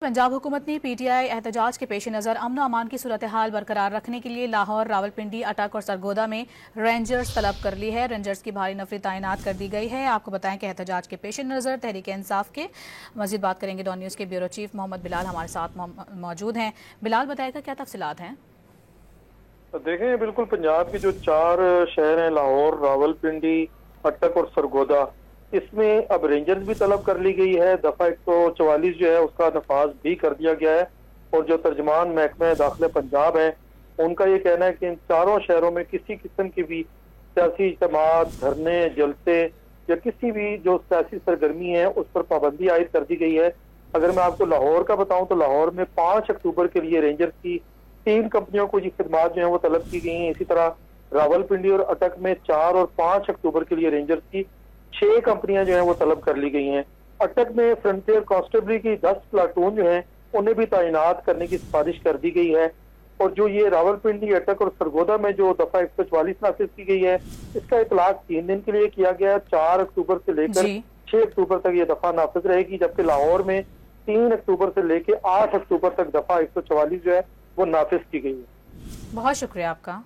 पंजाब हुकूमत ने PTI एहतजाज के पेश नज़र अमन व अमान की सूरत हाल बरकरार रखने के लिए लाहौर, रावलपिंडी, अटक और सरगोदा में रेंजर्स तलब कर ली है। रेंजर्स की भारी नफरी तैनात कर दी गई है। आपको बताएं कि एहतजाज के पेश नज़र तहरीक इंसाफ के मज़ीद बात करेंगे। डॉन न्यूज़ के ब्यूरो चीफ मोहम्मद बिलाल हमारे साथ मौजूद हैं। बिलाल, बताएगा क्या तफसीलात हैं? देखें, बिल्कुल पंजाब के जो 4 शहर हैं, लाहौर, रावलपिंडी, अटक और सरगोदा, इसमें अब रेंजर्स भी तलब कर ली गई है। दफा 144 जो है उसका नफाज भी कर दिया गया है। और जो तर्जमान महकमा दाखिला पंजाब है, उनका ये कहना है कि इन 4 शहरों में किसी किस्म की भी सियासी इज्तिमात, धरने, जलसे या किसी भी जो सियासी सरगर्मी है उस पर पाबंदी आयद कर दी गई है। अगर मैं आपको लाहौर का बताऊं तो लाहौर में 5 अक्टूबर के लिए रेंजर्स की 3 कंपनियों को ये खिदमात जो है वो तलब की गई हैं। इसी तरह रावलपिंडी और अटक में 4 और 5 अक्टूबर के लिए रेंजर्स की 6 कंपनियां जो हैं वो तलब कर ली गई हैं। अटक में फ्रंटियर कांस्टेबली की 10 प्लाटून जो हैं उन्हें भी तैनात करने की सिफारिश कर दी गई है। और जो ये रावलपिंडी, अटक और सरगोदा में जो दफा 144 नाफिज की गई है, इसका इतलाक 3 दिन के लिए किया गया। 4 अक्टूबर से लेकर 6 अक्टूबर तक ये दफा नाफिज रहेगी, जबकि लाहौर में 3 अक्टूबर से लेकर 8 अक्टूबर तक दफा 144 जो है वो नाफिज की गई है। बहुत शुक्रिया आपका।